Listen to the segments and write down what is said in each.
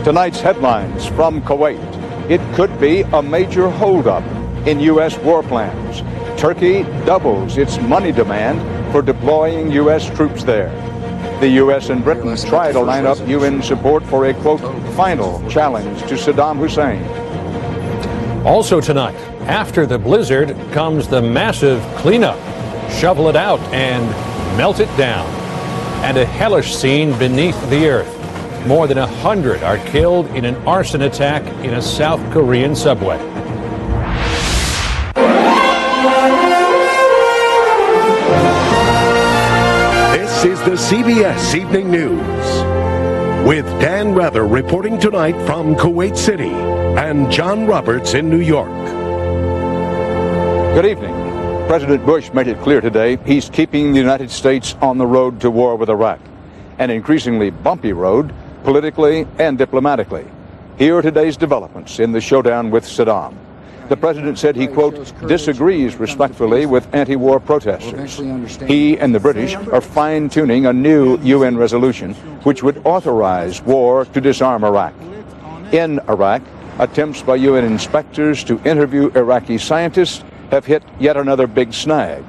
Tonight's headlines from Kuwait. It could be a major holdup in U.S. war plans. Turkey doubles its money demand for deploying U.S. troops there. The U.S. and Britain try to line up UN support for a, quote, final challenge to Saddam Hussein. Also tonight, after the blizzard comes the massive cleanup. Shovel it out and melt it down. And a hellish scene beneath the earth. More than 100 are killed in an arson attack in a South Korean subway. This is the CBS Evening News. With Dan Rather reporting tonight from Kuwait City and John Roberts in New York. Good evening. President Bush made it clear today he's keeping the United States on the road to war with Iraq. An increasingly bumpy road, politically and diplomatically. Here are today's developments in the showdown with Saddam. The president said he, quote, disagrees respectfully with anti-war protesters. He and the British are fine-tuning a new UN resolution which would authorize war to disarm Iraq. In Iraq, attempts by UN inspectors to interview Iraqi scientists have hit yet another big snag.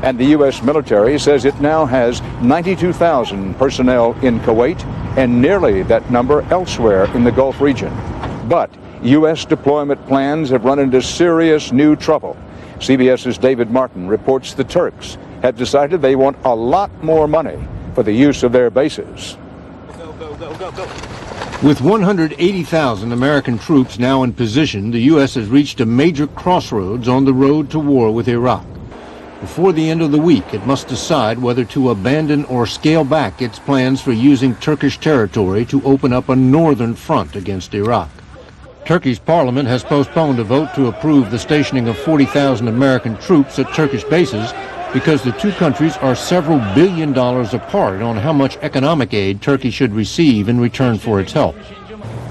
And the U.S. military says it now has 92,000 personnel in Kuwait and nearly that number elsewhere in the Gulf region. But U.S. deployment plans have run into serious new trouble. CBS's David Martin reports the Turks have decided they want a lot more money for the use of their bases. With 180,000 American troops now in position, the U.S. has reached a major crossroads on the road to war with Iraq. Before the end of the week, it must decide whether to abandon or scale back its plans for using Turkish territory to open up a northern front against Iraq. Turkey's parliament has postponed a vote to approve the stationing of 40,000 American troops at Turkish bases because the two countries are several $1 billion apart on how much economic aid Turkey should receive in return for its help.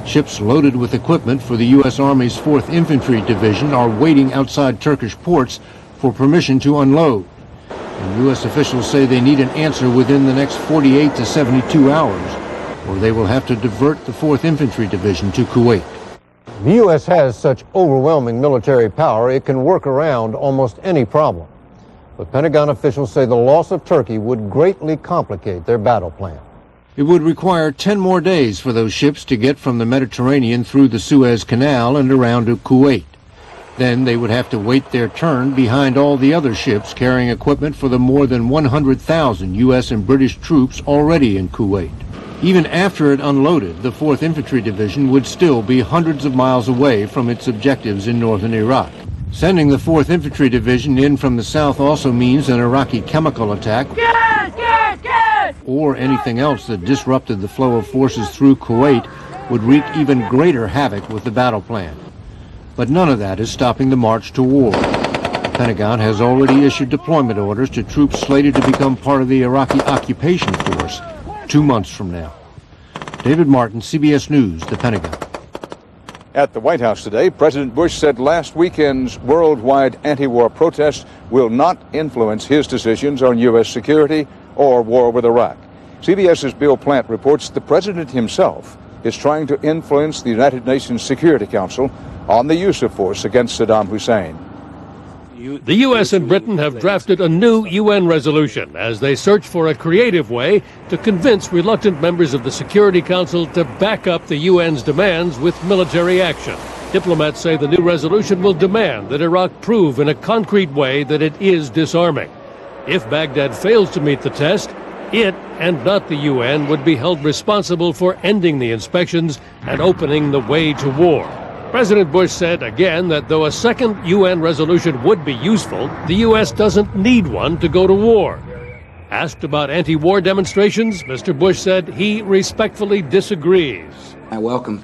Ships loaded with equipment for the U.S. Army's 4th Infantry Division are waiting outside Turkish ports for permission to unload. And U.S. officials say they need an answer within the next 48 to 72 hours, or they will have to divert the 4th Infantry Division to Kuwait. The U.S. has such overwhelming military power, it can work around almost any problem. But Pentagon officials say the loss of Turkey would greatly complicate their battle plan. It would require 10 more days for those ships to get from the Mediterranean through the Suez Canal and around to Kuwait. Then they would have to wait their turn behind all the other ships carrying equipment for the more than 100,000 U.S. and British troops already in Kuwait. Even after it unloaded, the 4th Infantry Division would still be hundreds of miles away from its objectives in northern Iraq. Sending the 4th Infantry Division in from the south also means an Iraqi chemical attack or anything else that disrupted the flow of forces through Kuwait would wreak even greater havoc with the battle plan. But none of that is stopping the march to war. The Pentagon has already issued deployment orders to troops slated to become part of the Iraqi occupation force 2 months from now. David Martin, CBS News, the Pentagon. At the White House today, President Bush said last weekend's worldwide anti-war protests will not influence his decisions on U.S. security or war with Iraq. CBS's Bill Plant reports the president himself is trying to influence the United Nations Security Council on the use of force against Saddam Hussein. The U.S. and Britain have drafted a new UN resolution as they search for a creative way to convince reluctant members of the Security Council to back up the UN's demands with military action. Diplomats say the new resolution will demand that Iraq prove in a concrete way that it is disarming. If Baghdad fails to meet the test, it, and not the UN, would be held responsible for ending the inspections and opening the way to war. President Bush said again that though a second UN resolution would be useful, the U.S. doesn't need one to go to war. Asked about anti-war demonstrations, Mr. Bush said he respectfully disagrees. I welcome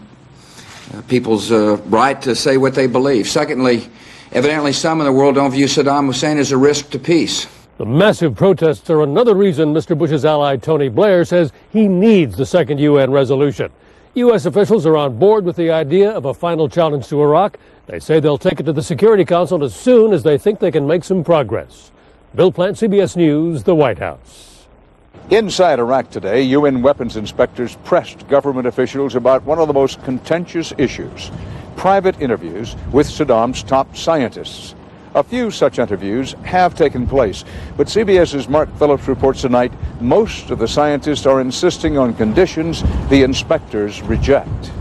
people's right to say what they believe. Secondly, evidently some in the world don't view Saddam Hussein as a risk to peace. The massive protests are another reason Mr. Bush's ally Tony Blair says he needs the second UN resolution. U.S. officials are on board with the idea of a final challenge to Iraq. They say they'll take it to the Security Council as soon as they think they can make some progress. Bill Plant, CBS News, the White House. Inside Iraq today, UN weapons inspectors pressed government officials about one of the most contentious issues: private interviews with Saddam's top scientists. A few such interviews have taken place, but CBS's Mark Phillips reports tonight most of the scientists are insisting on conditions the inspectors reject.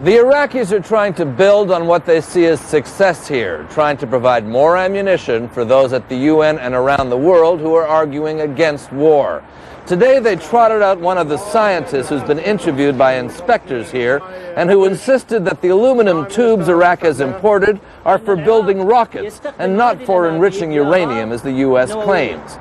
The Iraqis are trying to build on what they see as success here, trying to provide more ammunition for those at the UN and around the world who are arguing against war. Today they trotted out one of the scientists who's been interviewed by inspectors here and who insisted that the aluminum tubes Iraq has imported are for building rockets and not for enriching uranium as the U.S. claims.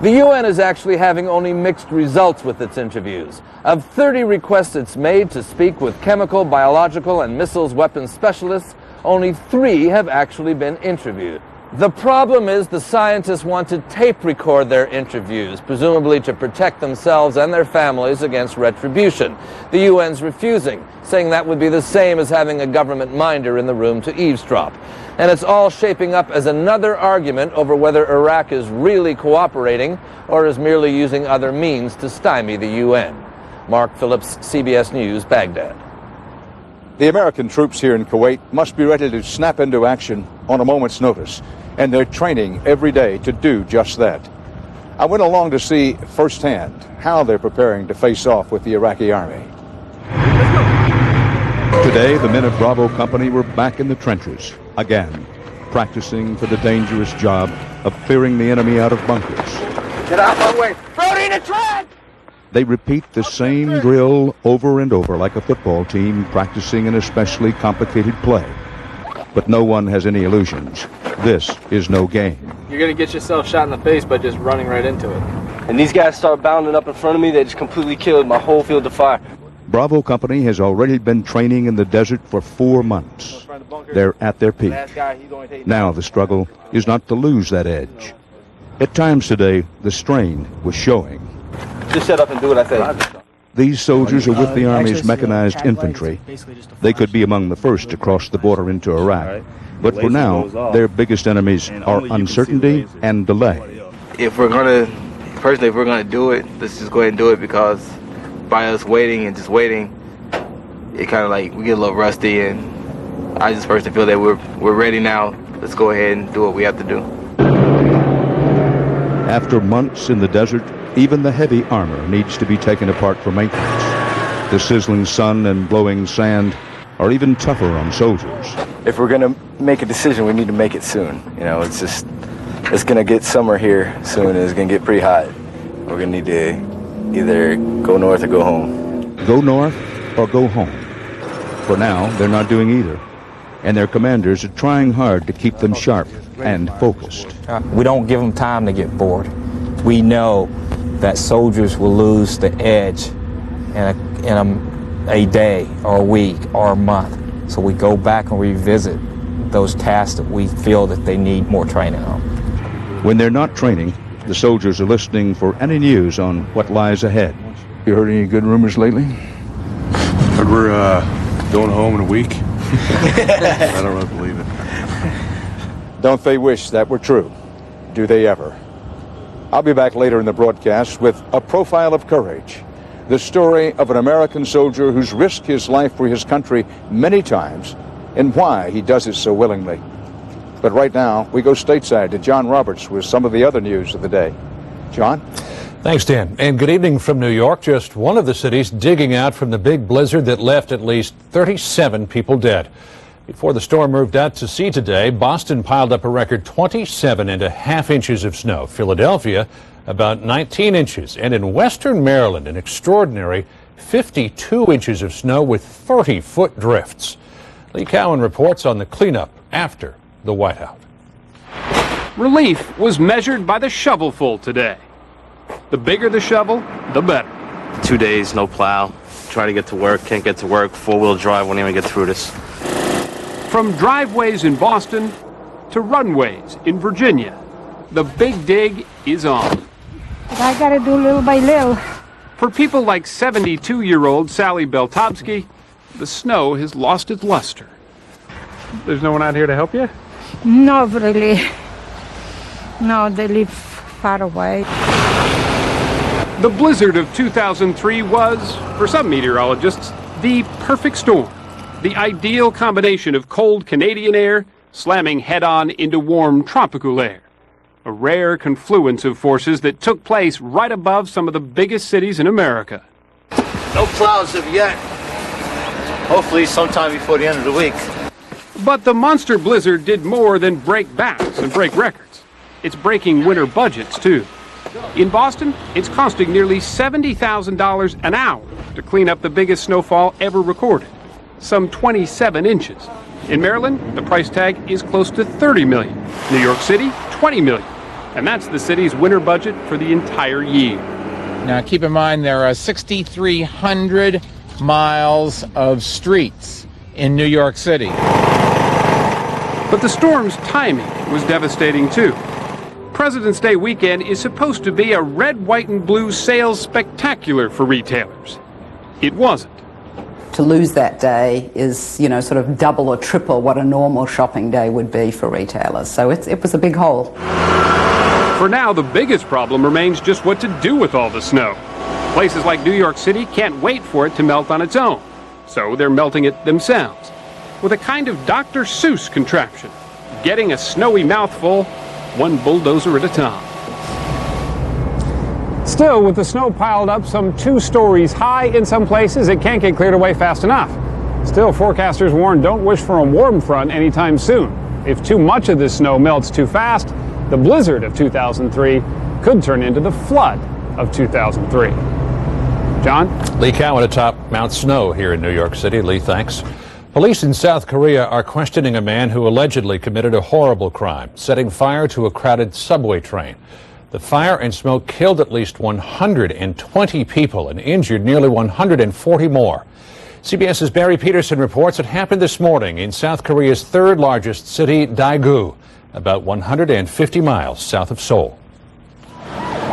The UN is actually having only mixed results with its interviews. Of 30 requests it's made to speak with chemical, biological, and missiles weapons specialists, only 3 have actually been interviewed. The problem is the scientists want to tape record their interviews, presumably to protect themselves and their families against retribution. The UN's refusing, saying that would be the same as having a government minder in the room to eavesdrop. And it's all shaping up as another argument over whether Iraq is really cooperating or is merely using other means to stymie the UN. Mark Phillips, CBS News, Baghdad. The American troops here in Kuwait must be ready to snap into action on a moment's notice, and they're training every day to do just that. I went along to see firsthand how they're preparing to face off with the Iraqi army. Today, the men of Bravo Company were back in the trenches again, practicing for the dangerous job of clearing the enemy out of bunkers. Get out my way! Brody, the track! They repeat the same drill over and over like a football team practicing an especially complicated play. But no one has any illusions. This is no game. You're going to get yourself shot in the face by just running right into it. And these guys start bounding up in front of me, they just completely killed my whole field of fire. Bravo Company has already been training in the desert for 4 months. They're at their peak. Now the struggle is not to lose that edge. At times today, the strain was showing. Just shut up and do what I say. These soldiers are with the Army's mechanized infantry. They could be among the first to cross the border into Iraq. But for now, their biggest enemies are uncertainty and delay. If we're going to do it, let's just go ahead and do it, because by us waiting and just waiting, it kind of like we get a little rusty, and I just personally feel that we're ready now. Let's go ahead and do what we have to do. After months in the desert, even the heavy armor needs to be taken apart for maintenance. The sizzling sun and blowing sand are even tougher on soldiers. If we're going to make a decision, we need to make it soon. You know, it's going to get summer here soon, and it's going to get pretty hot. We're going to need to either go north or go home. Go north or go home. For now, they're not doing either. And their commanders are trying hard to keep them sharp and focused. We don't give them time to get bored. We know that soldiers will lose the edge in a day or a week or a month. So we go back and revisit those tasks that we feel that they need more training on. When they're not training, the soldiers are listening for any news on what lies ahead. You heard any good rumors lately? Heard we're going home in a week. I don't really believe it. Don't they wish that were true? Do they ever? I'll be back later in the broadcast with a profile of courage. The story of an American soldier who's risked his life for his country many times and why he does it so willingly. But right now, we go stateside to John Roberts with some of the other news of the day. John? Thanks, Dan. And good evening from New York, just one of the cities digging out from the big blizzard that left at least 37 people dead. Before the storm moved out to sea today, Boston piled up a record 27.5 inches of snow. Philadelphia, about 19 inches. And in western Maryland, an extraordinary 52 inches of snow with 30-foot drifts. Lee Cowan reports on the cleanup after the whiteout. Relief was measured by the shovelful today. The bigger the shovel, the better. 2 days, no plow. Try to get to work, can't get to work. 4-wheel drive, won't even get through this. From driveways in Boston to runways in Virginia, the big dig is on. I gotta do little by little. For people like 72-year-old Sally Beltobsky, the snow has lost its luster. There's no one out here to help you? Not really. No, they live far away. The blizzard of 2003 was, for some meteorologists, the perfect storm. The ideal combination of cold Canadian air slamming head-on into warm tropical air. A rare confluence of forces that took place right above some of the biggest cities in America. No clouds of yet. Hopefully sometime before the end of the week. But the monster blizzard did more than break backs and break records. It's breaking winter budgets, too. In Boston, it's costing nearly $70,000 an hour to clean up the biggest snowfall ever recorded, some 27 inches. In Maryland, the price tag is close to $30 million. New York City, $20 million. And that's the city's winter budget for the entire year. Now, keep in mind, there are 6,300 miles of streets in New York City. But the storm's timing was devastating, too. President's Day weekend is supposed to be a red, white, and blue sales spectacular for retailers. It wasn't. To lose that day is, sort of double or triple what a normal shopping day would be for retailers. So it was a big hole. For now, the biggest problem remains just what to do with all the snow. Places like New York City can't wait for it to melt on its own. So they're melting it themselves. With a kind of Dr. Seuss contraption. Getting a snowy mouthful, one bulldozer at a time. Still, with the snow piled up some 2 stories high in some places, it can't get cleared away fast enough. Still, forecasters warn don't wish for a warm front anytime soon. If too much of this snow melts too fast, the blizzard of 2003 could turn into the flood of 2003. John? Lee Cowan atop Mount Snow here in New York City. Lee, thanks. Police in South Korea are questioning a man who allegedly committed a horrible crime, setting fire to a crowded subway train. The fire and smoke killed at least 120 people and injured nearly 140 more. CBS's Barry Peterson reports it happened this morning in South Korea's third largest city, Daegu, about 150 miles south of Seoul.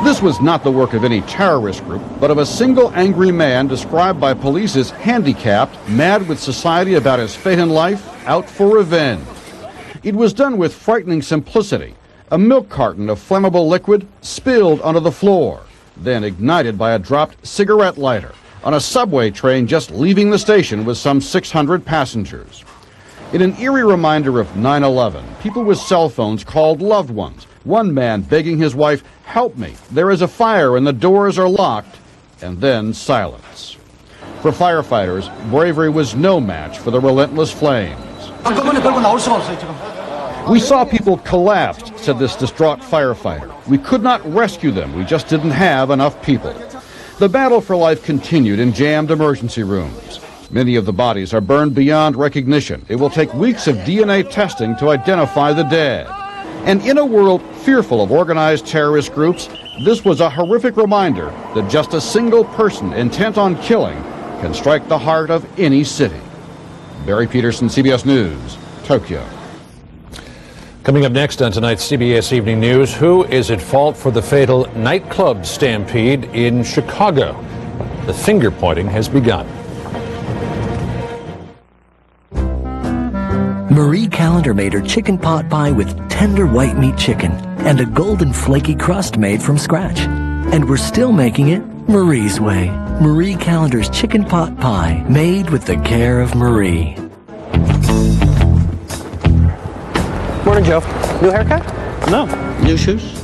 This was not the work of any terrorist group, but of a single angry man described by police as handicapped, mad with society about his fate in life, out for revenge. It was done with frightening simplicity. A milk carton of flammable liquid spilled onto the floor, then ignited by a dropped cigarette lighter on a subway train just leaving the station with some 600 passengers. In an eerie reminder of 9/11, people with cell phones called loved ones. One man begging his wife, "Help me, there is a fire and the doors are locked," and then silence. For firefighters, bravery was no match for the relentless flames. "We saw people collapse," said this distraught firefighter. "We could not rescue them, we just didn't have enough people." The battle for life continued in jammed emergency rooms. Many of the bodies are burned beyond recognition. It will take weeks of DNA testing to identify the dead. And in a world fearful of organized terrorist groups, this was a horrific reminder that just a single person intent on killing can strike the heart of any city. Barry Peterson, CBS News, Tokyo. Coming up next on tonight's CBS Evening News, who is at fault for the fatal nightclub stampede in Chicago? The finger-pointing has begun. Marie Callender made her chicken pot pie with tender white meat chicken and a golden flaky crust made from scratch. And we're still making it Marie's way. Marie Callender's chicken pot pie, made with the care of Marie. Morning, Joe. New haircut? No. New shoes?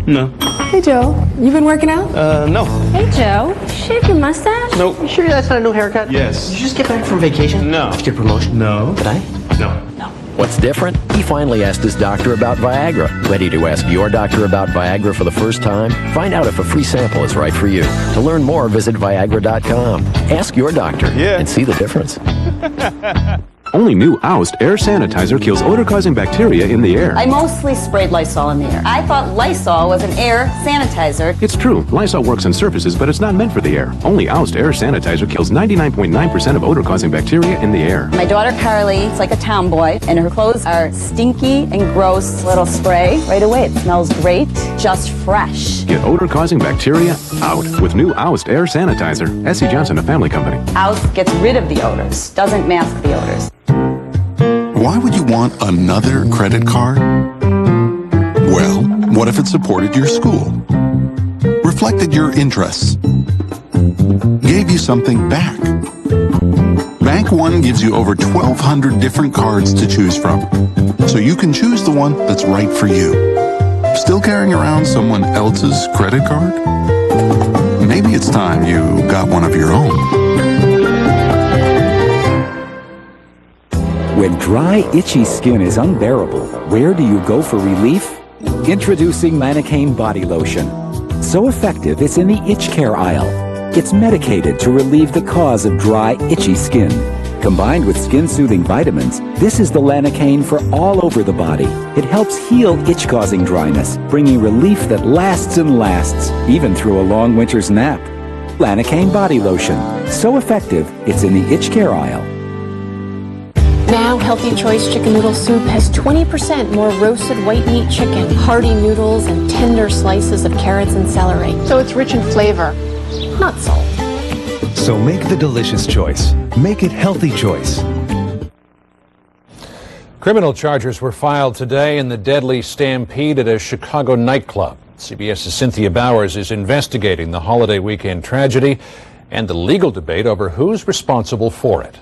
No. Hey, Joe. You been working out? No. Hey, Joe. Shave your mustache? Nope. You sure that's not a new haircut? Yes. Did you just get back from vacation? No. Did you get a promotion? No. Did I? No. What's different? He finally asked his doctor about Viagra. Ready to ask your doctor about Viagra for the first time? Find out if a free sample is right for you. To learn more, visit Viagra.com. Ask your doctor and see the difference. Only new Oust air sanitizer kills odor-causing bacteria in the air. I mostly sprayed Lysol in the air. I thought Lysol was an air sanitizer. It's true. Lysol works on surfaces, but it's not meant for the air. Only Oust air sanitizer kills 99.9% of odor-causing bacteria in the air. My daughter Carly is like a tomboy, and her clothes are stinky and gross. Little spray right away. It smells great, just fresh. Get odor-causing bacteria out with new Oust air sanitizer. S.C. Johnson, a family company. Oust gets rid of the odors, doesn't mask the odors. Why would you want another credit card? Well, what if it supported your school? reflected your interests, gave you something back. Bank One gives you over 1,200 different cards to choose from, so you can choose the one that's right for you. Still carrying around someone else's credit card? Maybe it's time you got one of your own. When dry, itchy skin is unbearable, where do you go for relief? Introducing Lanacaine Body Lotion. So effective, it's in the itch care aisle. It's medicated to relieve the cause of dry, itchy skin. Combined with skin-soothing vitamins, this is the Lanacaine for all over the body. It helps heal itch-causing dryness, bringing relief that lasts and lasts, even through a long winter's nap. Lanacaine Body Lotion. So effective, it's in the itch care aisle. Now, Healthy Choice Chicken Noodle Soup has 20% more roasted white meat chicken, hearty noodles, and tender slices of carrots and celery. So it's rich in flavor, not salt. So make the delicious choice. Make it Healthy Choice. Criminal charges were filed today in the deadly stampede at a Chicago nightclub. CBS's Cynthia Bowers is investigating the holiday weekend tragedy and the legal debate over who's responsible for it.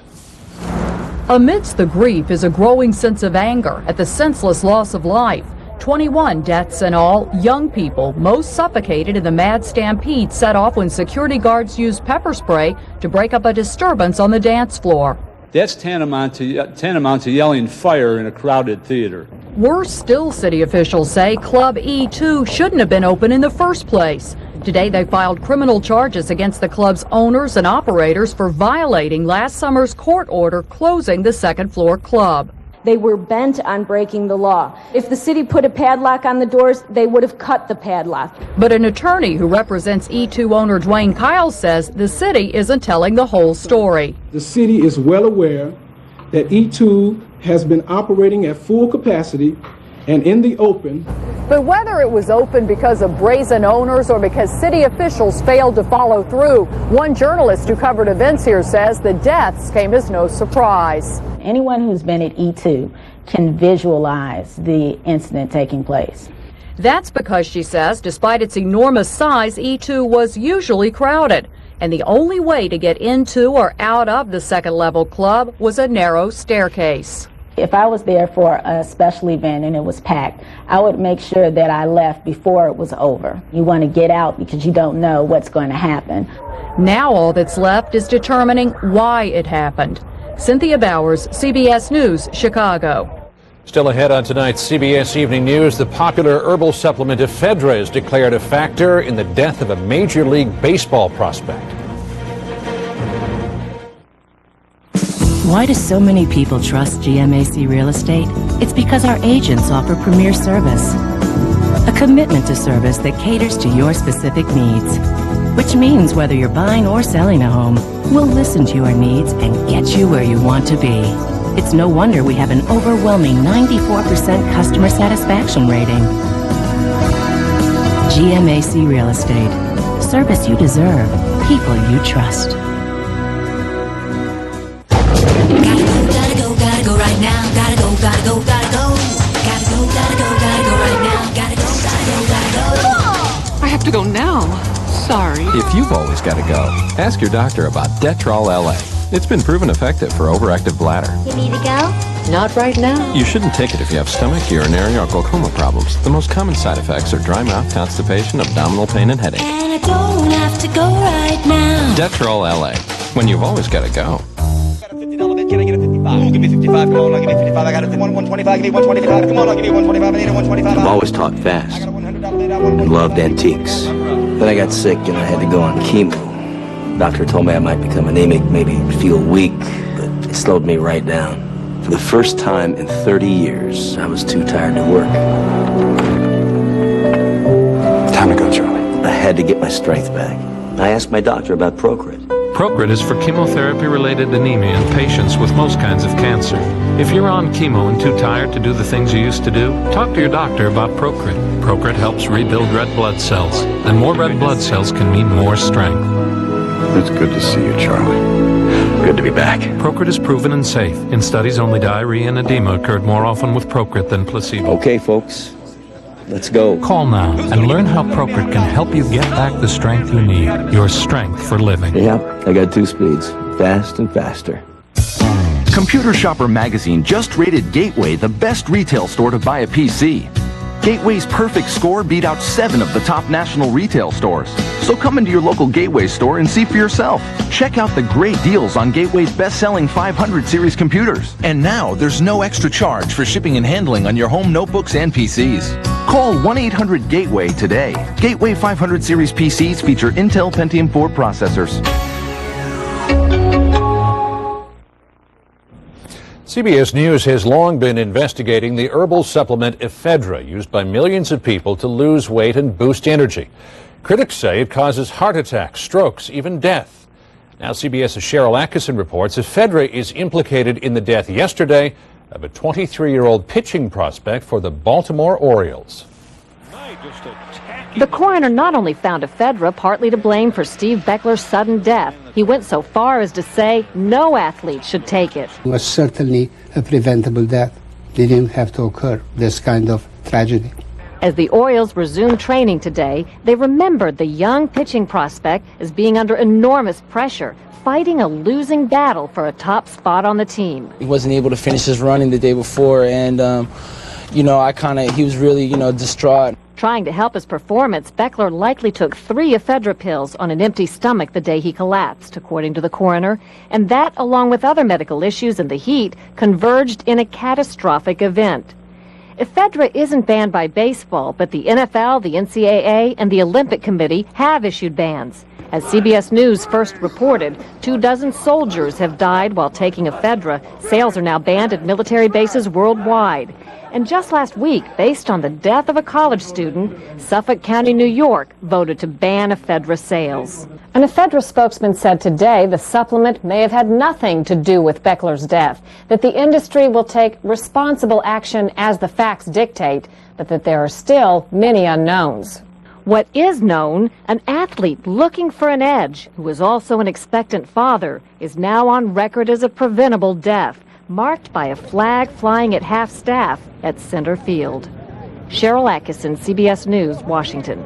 Amidst the grief is a growing sense of anger at the senseless loss of life. 21 deaths in all, young people, most suffocated in the mad stampede set off when security guards used pepper spray to break up a disturbance on the dance floor. That's tantamount to yelling fire in a crowded theater. Worse still, city officials say Club E2 shouldn't have been open in the first place. Today they filed criminal charges against the club's owners and operators for violating last summer's court order closing the second-floor club. They were bent on breaking the law. If the city put a padlock on the doors, they would have cut the padlock. But an attorney who represents E2 owner Dwayne Kyle says the city isn't telling the whole story. The city is well aware that E2 has been operating at full capacity and in the open. But whether it was open because of brazen owners or because city officials failed to follow through, one journalist who covered events here says the deaths came as no surprise. Anyone who's been at E2 can visualize the incident taking place. That's because, she says, despite its enormous size, E2 was usually crowded. And the only way to get into or out of the second-level club was a narrow staircase. If I was there for a special event and it was packed, I would make sure that I left before it was over. You want to get out because you don't know what's going to happen. Now all that's left is determining why it happened. Cynthia Bowers, CBS News, Chicago. Still ahead on tonight's CBS Evening News, the popular herbal supplement ephedra is declared a factor in the death of a Major League Baseball prospect. Why do so many people trust GMAC Real Estate? It's because our agents offer premier service. A commitment to service that caters to your specific needs. Which means whether you're buying or selling a home, we'll listen to your needs and get you where you want to be. It's no wonder we have an overwhelming 94% customer satisfaction rating. GMAC Real Estate. Service you deserve. People you trust. Gotta go right now. Gotta go right now. Gotta go. I have to go now. Sorry. If you've always got to go, ask your doctor about Detrol LA. It's been proven effective for overactive bladder. You need to go? Not right now. You shouldn't take it if you have stomach, urinary, or glaucoma problems. The most common side effects are dry mouth, constipation, abdominal pain, and headache. And I don't have to go right now. Detrol LA. When you've always got to go. Can I get a 55? Give me 55. Come on, I'll give me 55. I got a 125. Give me 125. Come on, I'll give you 125. I need a 125. I've always talked fast and loved antiques. Then I got sick and I had to go on chemo. Doctor told me I might become anemic, maybe feel weak, but it slowed me right down. For the first time in 30 years, I was too tired to work. Time to go, Charlie. I had to get my strength back. I asked my doctor about Procrit. Procrit is for chemotherapy-related anemia in patients with most kinds of cancer. If you're on chemo and too tired to do the things you used to do, talk to your doctor about Procrit. Procrit helps rebuild red blood cells, and more red blood cells can mean more strength. It's good to see you, Charlie. Good to be back. Procrit is proven and safe. In studies, only diarrhea and edema occurred more often with Procrit than placebo. Okay, folks. Let's go. Call now and learn how Procrit can help you get back the strength you need. Your strength for living. Yep, I got 2 speeds. Fast and faster. Computer Shopper magazine just rated Gateway the best retail store to buy a PC. Gateway's perfect score beat out 7 of the top national retail stores. So come into your local Gateway store and see for yourself. Check out the great deals on Gateway's best-selling 500 series computers. And now there's no extra charge for shipping and handling on your home notebooks and PCs. Call 1-800-GATEWAY today. Gateway 500 series PCs feature Intel Pentium 4 processors. CBS News has long been investigating the herbal supplement ephedra used by millions of people to lose weight and boost energy. Critics say it causes heart attacks, strokes, even death. Now CBS's Cheryl Atkinson reports ephedra is implicated in the death yesterday of a 23-year-old pitching prospect for the Baltimore Orioles. The coroner not only found ephedra partly to blame for Steve Beckler's sudden death, he went so far as to say no athlete should take it. It was certainly a preventable death. It didn't have to occur, this kind of tragedy. As the Orioles resumed training today, they remembered the young pitching prospect as being under enormous pressure, fighting a losing battle for a top spot on the team. He wasn't able to finish his running the day before, and, he was really, distraught. Trying to help his performance, Beckler likely took 3 ephedra pills on an empty stomach the day he collapsed, according to the coroner, and that, along with other medical issues and the heat, converged in a catastrophic event. Ephedra isn't banned by baseball, but the NFL, the NCAA, and the Olympic Committee have issued bans. As CBS News first reported, 24 soldiers have died while taking ephedra. Sales are now banned at military bases worldwide. And just last week, based on the death of a college student, Suffolk County, New York, voted to ban ephedra sales. An ephedra spokesman said today the supplement may have had nothing to do with Beckler's death, that the industry will take responsible action as the facts dictate, but that there are still many unknowns. What is known, an athlete looking for an edge, who is also an expectant father, is now on record as a preventable death, marked by a flag flying at half-staff at center field. Cheryl Atkinson, CBS News, Washington.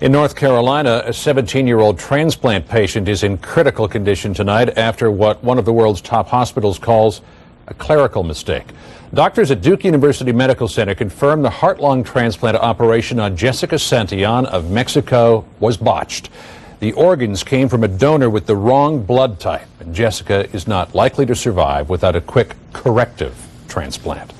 In North Carolina, a 17-year-old transplant patient is in critical condition tonight after what one of the world's top hospitals calls a clerical mistake. Doctors at Duke University Medical Center confirmed the heart-lung transplant operation on Jessica Santillan of Mexico was botched. The organs came from a donor with the wrong blood type, and Jessica is not likely to survive without a quick corrective transplant.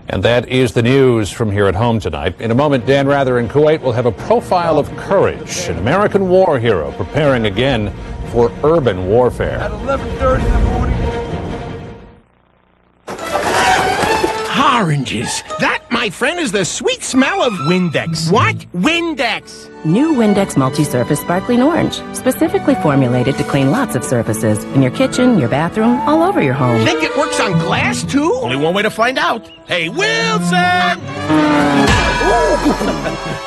And that is the news from here at home tonight. In a moment, Dan Rather in Kuwait will have a profile of courage, an American war hero preparing again for urban warfare. At 11:30 in the morning. Oranges. That, my friend, is the sweet smell of Windex. What? Windex. New Windex Multi-Surface Sparkling Orange, specifically formulated to clean lots of surfaces in your kitchen, your bathroom, all over your home. Think it works on glass, too? Only one way to find out. Hey, Wilson!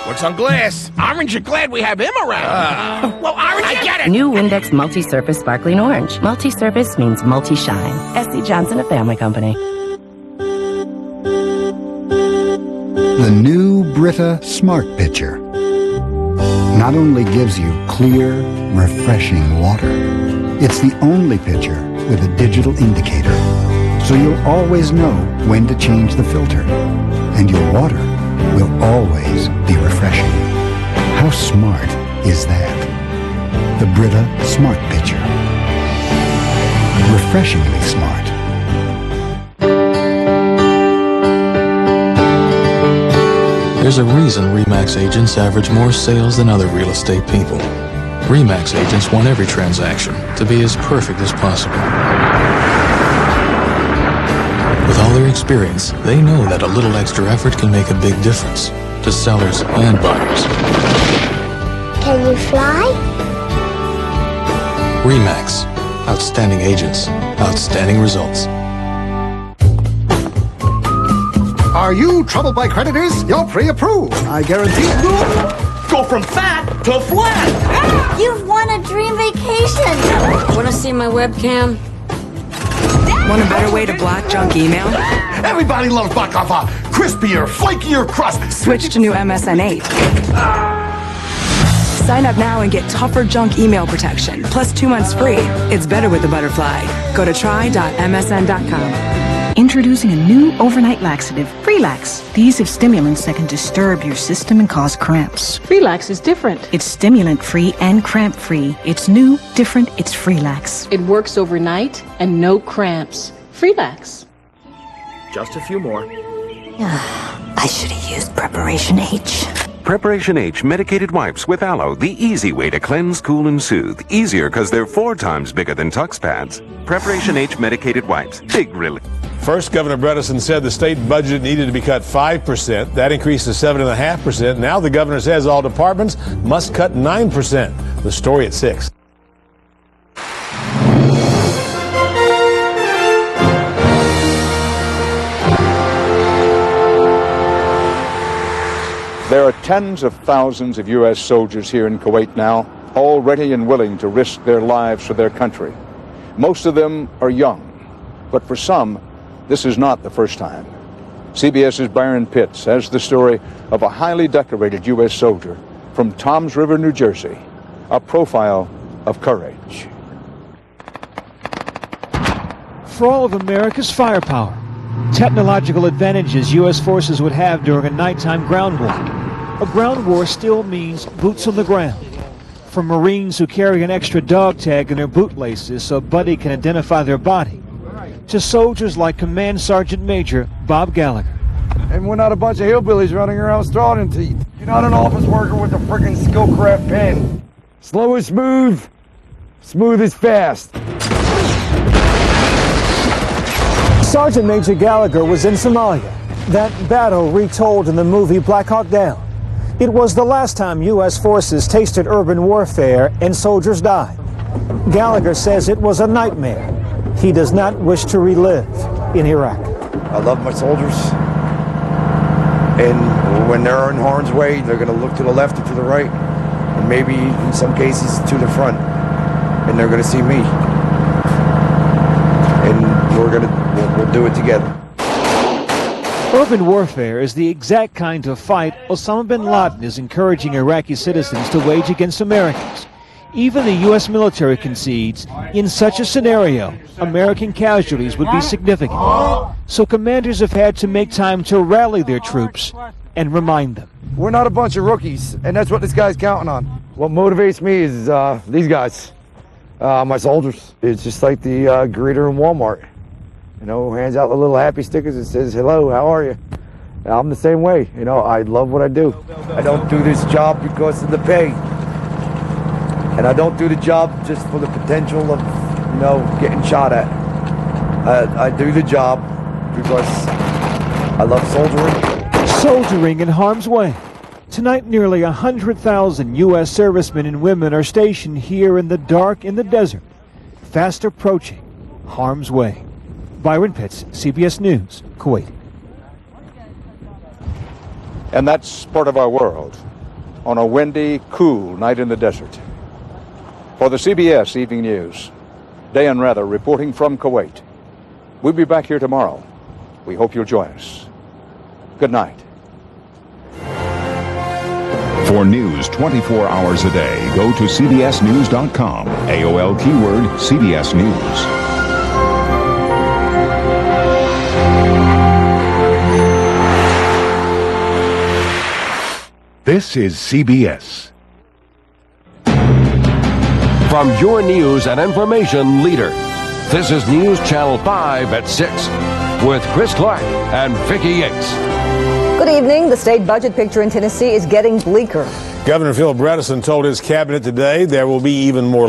Works on glass. Orange, you're glad we have him around. Well, Orange, I get it. New Windex Multi-Surface Sparkling Orange. Multi-surface means multi-shine. S.C. Johnson, a family company. The new Brita Smart Pitcher not only gives you clear, refreshing water, it's the only pitcher with a digital indicator, so you'll always know when to change the filter, and your water will always be refreshing. How smart is that? The Brita Smart Pitcher. Refreshingly smart. There's a reason RE/MAX agents average more sales than other real estate people. RE/MAX agents want every transaction to be as perfect as possible. With all their experience, they know that a little extra effort can make a big difference to sellers and buyers. Can you fly? RE/MAX. Outstanding agents. Outstanding results. Are you troubled by creditors? You're pre-approved. I guarantee Go from fat to flat. You've won a dream vacation. Want to see my webcam? Want a better way to block junk email? Everybody loves Baklava. crispier, flakier crust. Switch to new MSN 8. Sign up now and get tougher junk email protection, plus 2 months free. It's better with the Butterfly. Go to try.msn.com. Introducing a new overnight laxative, Freelax. These have stimulants that can disturb your system and cause cramps. Freelax is different. It's stimulant-free and cramp-free. It's new, different, it's Freelax. It works overnight and no cramps. Freelax. Just a few more. I should have used Preparation H. Preparation H medicated wipes with aloe, the easy way to cleanse, cool, and soothe. Easier because they're 4 times bigger than Tux pads. Preparation H medicated wipes. Big relief. First, Governor Bredesen said the state budget needed to be cut 5%. That increased to 7.5%. Now the governor says all departments must cut 9%. The story at 6. There are tens of thousands of U.S. soldiers here in Kuwait now, all ready and willing to risk their lives for their country. Most of them are young, but for some, this is not the first time. CBS's Byron Pitts has the story of a highly decorated U.S. soldier from Toms River, New Jersey, a profile of courage. For all of America's firepower, technological advantages U.S. forces would have during a nighttime ground war. A ground war still means boots on the ground. From Marines who carry an extra dog tag in their bootlaces so Buddy can identify their body, to soldiers like Command Sergeant Major Bob Gallagher. And we're not a bunch of hillbillies running around strawing teeth. You're not an office worker with a friggin' Skillcraft pen. Slow is smooth, smooth is fast. Sergeant Major Gallagher was in Somalia. That battle retold in the movie Black Hawk Down. It was the last time U.S. forces tasted urban warfare and soldiers died. Gallagher says it was a nightmare he does not wish to relive in Iraq. I love my soldiers. And when they're in harm's way, they're going to look to the left or to the right. And maybe in some cases to the front. And they're going to see me. And we'll do it together. Urban warfare is the exact kind of fight Osama bin Laden is encouraging Iraqi citizens to wage against Americans. Even the U.S. military concedes, in such a scenario, American casualties would be significant. So commanders have had to make time to rally their troops and remind them. We're not a bunch of rookies, and that's what this guy's counting on. What motivates me is these guys, my soldiers. It's just like the greeter in Walmart. You know, hands out the little happy stickers that says, hello, how are you? And I'm the same way. You know, I love what I do. I don't do this job because of the pay. And I don't do the job just for the potential of, you know, getting shot at. I do the job because I love soldiering. Soldiering in harm's way. Tonight, nearly 100,000 U.S. servicemen and women are stationed here in the dark in the desert, fast approaching harm's way. Byron Pitts, CBS News, Kuwait. And that's part of our world on a windy, cool night in the desert. For the CBS Evening News, Dan Rather reporting from Kuwait. We'll be back here tomorrow. We hope you'll join us. Good night. For news 24 hours a day, go to cbsnews.com. AOL keyword CBS News. This is CBS. From your news and information leader, this is News Channel 5 at 6 with Chris Clark and Vicki Yates. Good evening. The state budget picture in Tennessee is getting bleaker. Governor Phil Bredesen told his cabinet today there will be even more